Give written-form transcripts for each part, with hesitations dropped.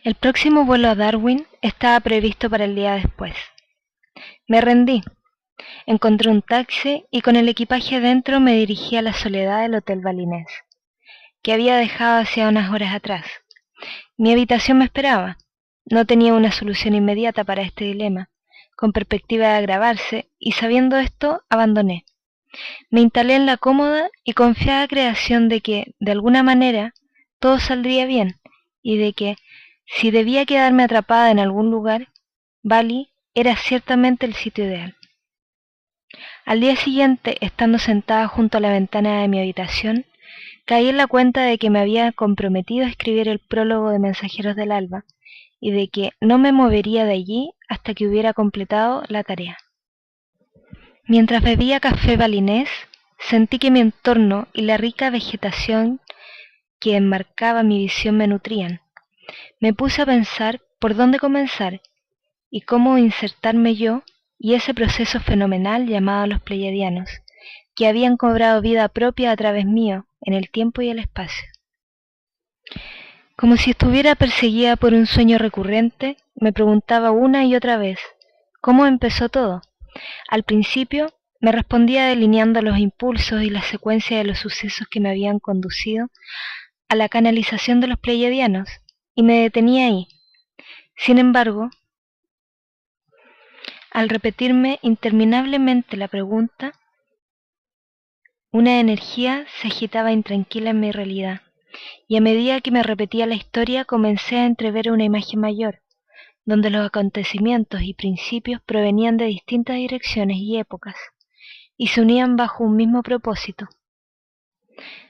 El próximo vuelo a Darwin estaba previsto para el día después. Me rendí. Encontré un taxi y con el equipaje dentro me dirigí a la soledad del Hotel Balinés, que había dejado hacía unas horas atrás. Mi habitación me esperaba. No tenía una solución inmediata para este dilema, con perspectiva de agravarse, y sabiendo esto, abandoné. Me instalé en la cómoda y confiada creación de que, de alguna manera, todo saldría bien, y de que, si debía quedarme atrapada en algún lugar, Bali era ciertamente el sitio ideal. Al día siguiente, estando sentada junto a la ventana de mi habitación, caí en la cuenta de que me había comprometido a escribir el prólogo de Mensajeros del Alba, y de que no me movería de allí hasta que hubiera completado la tarea. Mientras bebía café balinés, sentí que mi entorno y la rica vegetación que enmarcaba mi visión me nutrían. Me puse a pensar por dónde comenzar y cómo insertarme yo y ese proceso fenomenal llamado los pleiadianos, que habían cobrado vida propia a través mío en el tiempo y el espacio. Como si estuviera perseguida por un sueño recurrente, me preguntaba una y otra vez, ¿cómo empezó todo? Al principio me respondía delineando los impulsos y la secuencia de los sucesos que me habían conducido a la canalización de los pleiadianos, y me detenía ahí. Sin embargo, al repetirme interminablemente la pregunta, una energía se agitaba intranquila en mi realidad, y a medida que me repetía la historia comencé a entrever una imagen mayor, donde los acontecimientos y principios provenían de distintas direcciones y épocas, y se unían bajo un mismo propósito.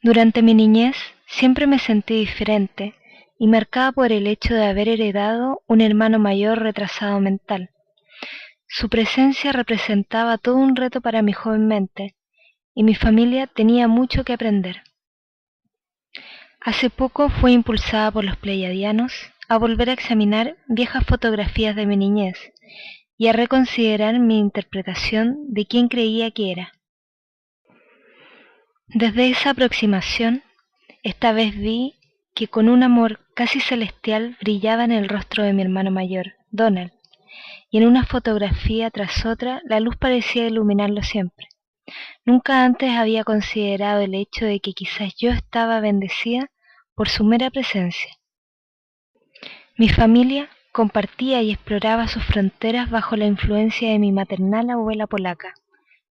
Durante mi niñez siempre me sentí diferente y marcada por el hecho de haber heredado un hermano mayor retrasado mental. Su presencia representaba todo un reto para mi joven mente, y mi familia tenía mucho que aprender. Hace poco fui impulsada por los pleiadianos a volver a examinar viejas fotografías de mi niñez y a reconsiderar mi interpretación de quién creía que era. Desde esa aproximación, esta vez vi que con un amor casi celestial brillaba en el rostro de mi hermano mayor, Donald, y en una fotografía tras otra la luz parecía iluminarlo siempre. Nunca antes había considerado el hecho de que quizás yo estaba bendecida por su mera presencia. Mi familia compartía y exploraba sus fronteras bajo la influencia de mi maternal abuela polaca,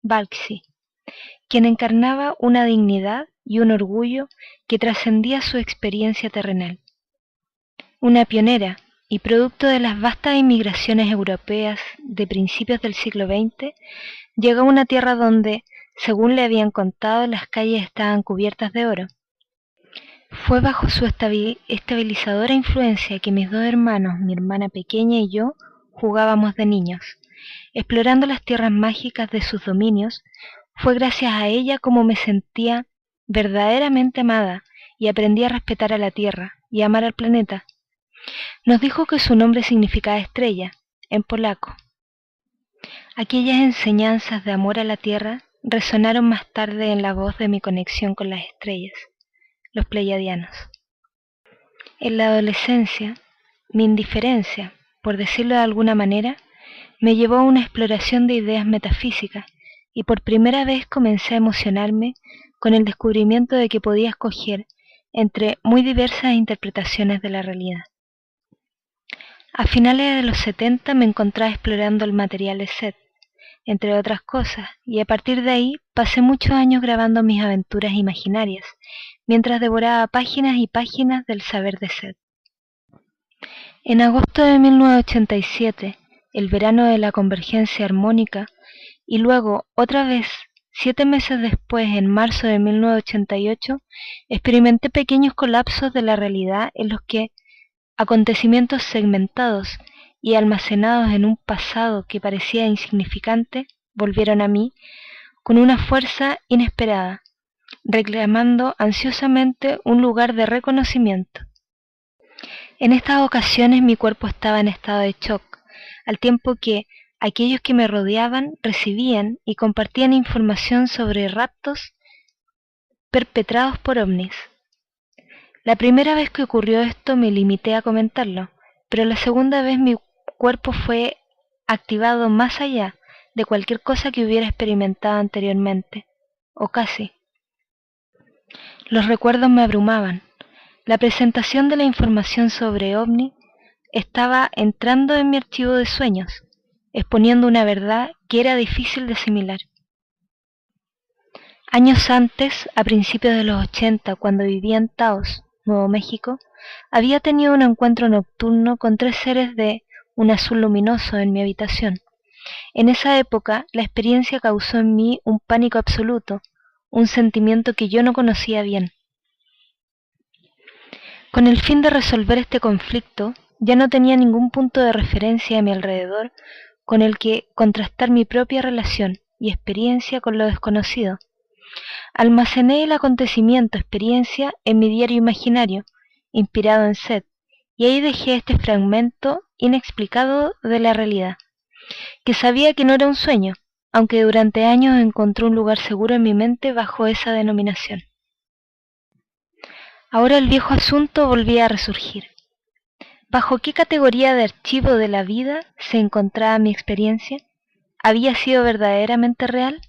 Balksi, quien encarnaba una dignidad y un orgullo que trascendía su experiencia terrenal. Una pionera y producto de las vastas inmigraciones europeas de principios del siglo XX, llegó a una tierra donde, según le habían contado, las calles estaban cubiertas de oro. Fue bajo su estabilizadora influencia que mis dos hermanos, mi hermana pequeña y yo, jugábamos de niños. Explorando las tierras mágicas de sus dominios, fue gracias a ella como me sentía verdaderamente amada y aprendí a respetar a la tierra y a amar al planeta. Nos dijo que su nombre significaba estrella, en polaco. Aquellas enseñanzas de amor a la tierra resonaron más tarde en la voz de mi conexión con las estrellas, los pleiadianos. En la adolescencia, mi indiferencia, por decirlo de alguna manera, me llevó a una exploración de ideas metafísicas y por primera vez comencé a emocionarme con el descubrimiento de que podía escoger entre muy diversas interpretaciones de la realidad. A finales de los 70 me encontraba explorando el material de Seth, entre otras cosas, y a partir de ahí pasé muchos años grabando mis aventuras imaginarias, mientras devoraba páginas y páginas del saber de Seth. En agosto de 1987, el verano de la convergencia armónica, y luego otra vez 7 meses después, en marzo de 1988, experimenté pequeños colapsos de la realidad en los que acontecimientos segmentados y almacenados en un pasado que parecía insignificante volvieron a mí con una fuerza inesperada, reclamando ansiosamente un lugar de reconocimiento. En estas ocasiones mi cuerpo estaba en estado de shock, al tiempo que aquellos que me rodeaban recibían y compartían información sobre raptos perpetrados por ovnis. La primera vez que ocurrió esto me limité a comentarlo, pero la segunda vez mi cuerpo fue activado más allá de cualquier cosa que hubiera experimentado anteriormente, o casi. Los recuerdos me abrumaban. La presentación de la información sobre OVNI estaba entrando en mi archivo de sueños, exponiendo una verdad que era difícil de asimilar. Años antes, a principios de los 80, cuando vivía en Taos, Nuevo México, había tenido un encuentro nocturno con 3 seres de un azul luminoso en mi habitación. En esa época, la experiencia causó en mí un pánico absoluto, un sentimiento que yo no conocía bien. Con el fin de resolver este conflicto, ya no tenía ningún punto de referencia a mi alrededor con el que contrastar mi propia relación y experiencia con lo desconocido. Almacené el acontecimiento experiencia en mi diario imaginario, inspirado en Seth, y ahí dejé este fragmento inexplicado de la realidad, que sabía que no era un sueño, aunque durante años encontró un lugar seguro en mi mente bajo esa denominación. Ahora el viejo asunto volvía a resurgir. ¿Bajo qué categoría de archivo de la vida se encontraba mi experiencia? ¿Había sido verdaderamente real?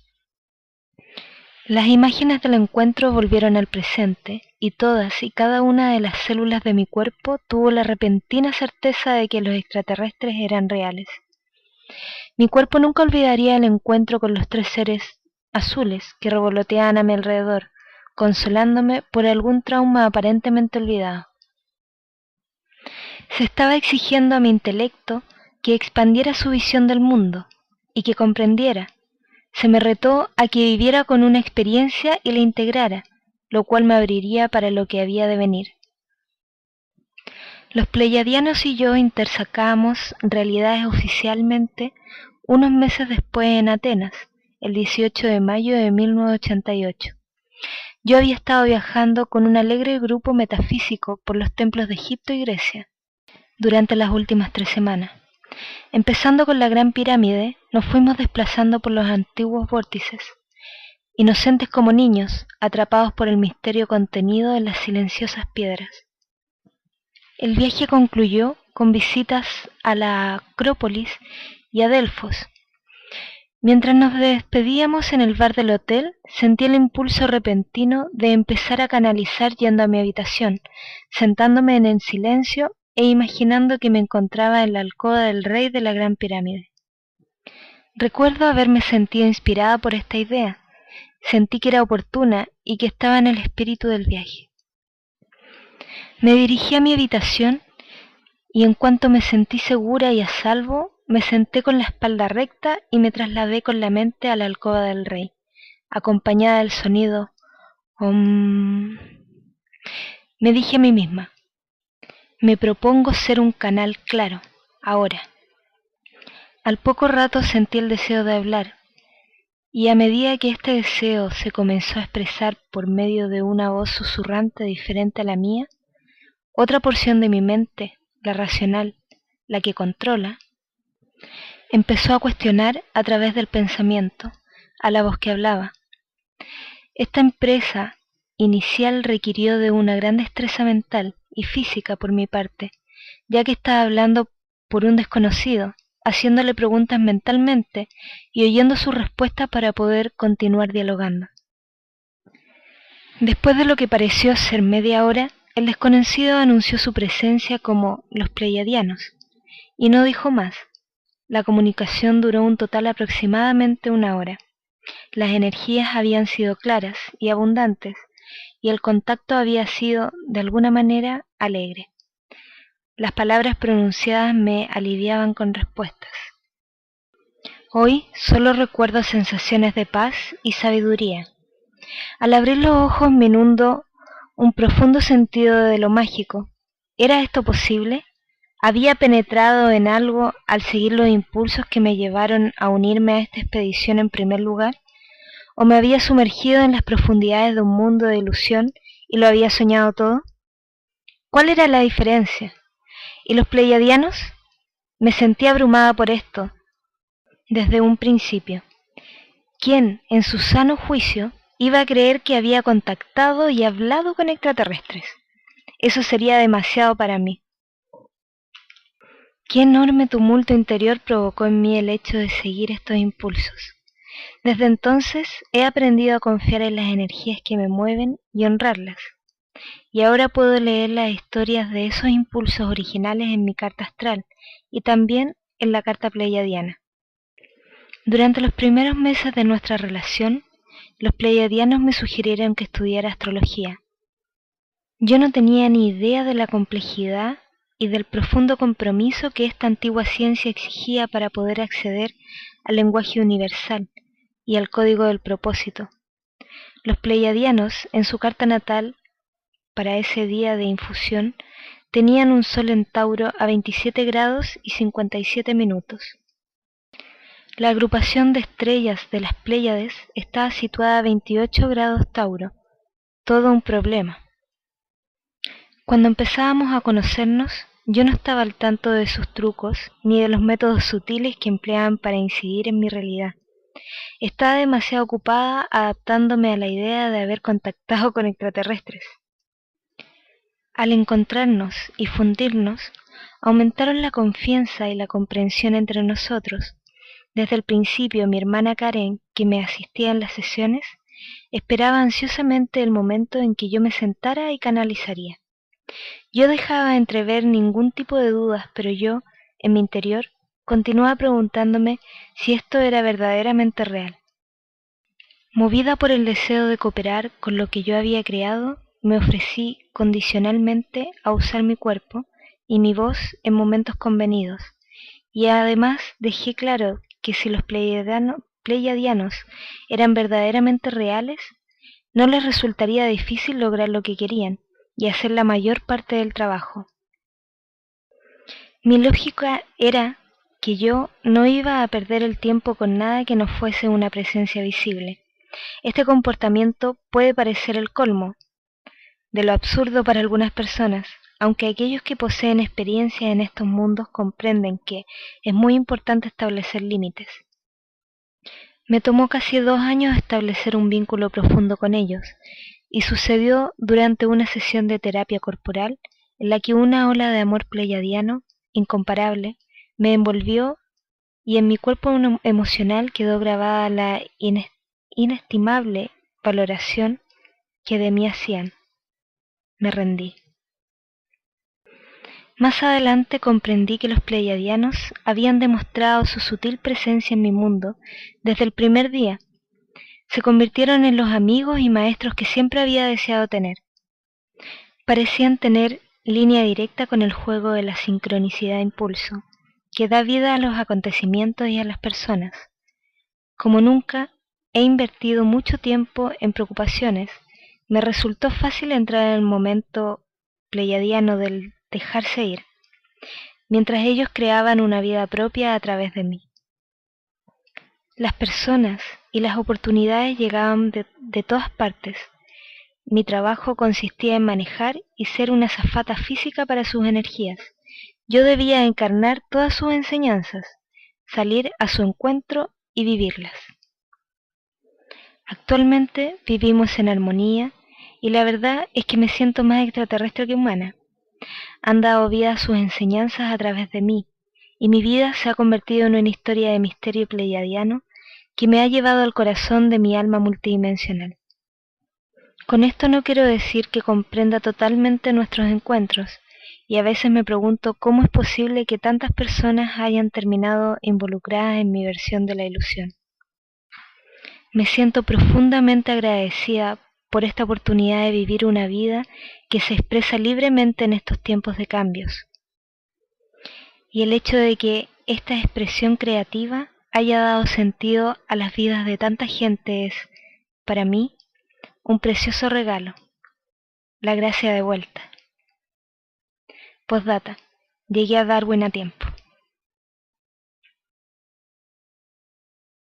Las imágenes del encuentro volvieron al presente, y todas y cada una de las células de mi cuerpo tuvo la repentina certeza de que los extraterrestres eran reales. Mi cuerpo nunca olvidaría el encuentro con los 3 seres azules que revoloteaban a mi alrededor, consolándome por algún trauma aparentemente olvidado. Se estaba exigiendo a mi intelecto que expandiera su visión del mundo y que comprendiera. Se me retó a que viviera con una experiencia y la integrara, lo cual me abriría para lo que había de venir. Los pleiadianos y yo intersacamos realidades oficialmente unos meses después en Atenas, el 18 de mayo de 1988. Yo había estado viajando con un alegre grupo metafísico por los templos de Egipto y Grecia durante las últimas 3 semanas. Empezando con la Gran Pirámide, nos fuimos desplazando por los antiguos vórtices, inocentes como niños, atrapados por el misterio contenido en las silenciosas piedras. El viaje concluyó con visitas a la Acrópolis y a Delfos. Mientras nos despedíamos en el bar del hotel, sentí el impulso repentino de empezar a canalizar yendo a mi habitación, sentándome en el silencio e imaginando que me encontraba en la alcoba del rey de la Gran Pirámide. Recuerdo haberme sentido inspirada por esta idea. Sentí que era oportuna y que estaba en el espíritu del viaje. Me dirigí a mi habitación y en cuanto me sentí segura y a salvo, me senté con la espalda recta y me trasladé con la mente a la alcoba del rey, acompañada del sonido Om. Me dije a mí misma, me propongo ser un canal claro, ahora. Al poco rato sentí el deseo de hablar, y a medida que este deseo se comenzó a expresar por medio de una voz susurrante diferente a la mía, otra porción de mi mente, la racional, la que controla, empezó a cuestionar a través del pensamiento a la voz que hablaba. Esta empresa inicial requirió de una gran destreza mental y física por mi parte, ya que estaba hablando por un desconocido, haciéndole preguntas mentalmente y oyendo sus respuestas para poder continuar dialogando. Después de lo que pareció ser media hora, el desconocido anunció su presencia como los pleiadianos, y no dijo más. La comunicación duró un total aproximadamente 1 hora. Las energías habían sido claras y abundantes, y el contacto había sido, de alguna manera, alegre. Las palabras pronunciadas me aliviaban con respuestas. Hoy solo recuerdo sensaciones de paz y sabiduría. Al abrir los ojos me inundó un profundo sentido de lo mágico. ¿Era esto posible? ¿Había penetrado en algo al seguir los impulsos que me llevaron a unirme a esta expedición en primer lugar? ¿O me había sumergido en las profundidades de un mundo de ilusión y lo había soñado todo? ¿Cuál era la diferencia? ¿Y los pleiadianos? Me sentí abrumada por esto desde un principio. ¿Quién, en su sano juicio, iba a creer que había contactado y hablado con extraterrestres? Eso sería demasiado para mí. Qué enorme tumulto interior provocó en mí el hecho de seguir estos impulsos. Desde entonces he aprendido a confiar en las energías que me mueven y honrarlas. Y ahora puedo leer las historias de esos impulsos originales en mi carta astral y también en la carta pleiadiana. Durante los primeros meses de nuestra relación, los pleiadianos me sugirieron que estudiara astrología. Yo no tenía ni idea de la complejidad y del profundo compromiso que esta antigua ciencia exigía para poder acceder al lenguaje universal y al código del propósito. Los pleiadianos, en su carta natal, para ese día de infusión, tenían un sol en Tauro a 27 grados y 57 minutos. La agrupación de estrellas de las Pléyades estaba situada a 28 grados Tauro, todo un problema. Cuando empezábamos a conocernos, yo no estaba al tanto de sus trucos ni de los métodos sutiles que empleaban para incidir en mi realidad. Estaba demasiado ocupada adaptándome a la idea de haber contactado con extraterrestres. Al encontrarnos y fundirnos, aumentaron la confianza y la comprensión entre nosotros. Desde el principio, mi hermana Karen, que me asistía en las sesiones, esperaba ansiosamente el momento en que yo me sentara y canalizaría. Yo dejaba entrever ningún tipo de dudas, pero yo, en mi interior, continuaba preguntándome si esto era verdaderamente real. Movida por el deseo de cooperar con lo que yo había creado, me ofrecí condicionalmente a usar mi cuerpo y mi voz en momentos convenidos, y además dejé claro que si los pleiadianos eran verdaderamente reales, no les resultaría difícil lograr lo que querían y hacer la mayor parte del trabajo. Mi lógica era que yo no iba a perder el tiempo con nada que no fuese una presencia visible. Este comportamiento puede parecer el colmo de lo absurdo para algunas personas, aunque aquellos que poseen experiencia en estos mundos comprenden que es muy importante establecer límites. Me tomó casi 2 años establecer un vínculo profundo con ellos, y sucedió durante una sesión de terapia corporal en la que una ola de amor pleiadiano, incomparable, me envolvió y en mi cuerpo emocional quedó grabada la inestimable valoración que de mí hacían. Me rendí. Más adelante comprendí que los pleiadianos habían demostrado su sutil presencia en mi mundo desde el primer día. Se convirtieron en los amigos y maestros que siempre había deseado tener. Parecían tener línea directa con el juego de la sincronicidad impulso, que da vida a los acontecimientos y a las personas. Como nunca he invertido mucho tiempo en preocupaciones, me resultó fácil entrar en el momento pleiadiano del dejarse ir, mientras ellos creaban una vida propia a través de mí. Las personas y las oportunidades llegaban de todas partes. Mi trabajo consistía en manejar y ser una azafata física para sus energías. Yo debía encarnar todas sus enseñanzas, salir a su encuentro y vivirlas. Actualmente vivimos en armonía y la verdad es que me siento más extraterrestre que humana. Han dado vida a sus enseñanzas a través de mí, y mi vida se ha convertido en una historia de misterio pleiadiano que me ha llevado al corazón de mi alma multidimensional. Con esto no quiero decir que comprenda totalmente nuestros encuentros, y a veces me pregunto cómo es posible que tantas personas hayan terminado involucradas en mi versión de la ilusión. Me siento profundamente agradecida por esta oportunidad de vivir una vida que se expresa libremente en estos tiempos de cambios. Y el hecho de que esta expresión creativa haya dado sentido a las vidas de tanta gente es, para mí, un precioso regalo. La gracia de vuelta. Postdata. Llegué a Darwin a tiempo.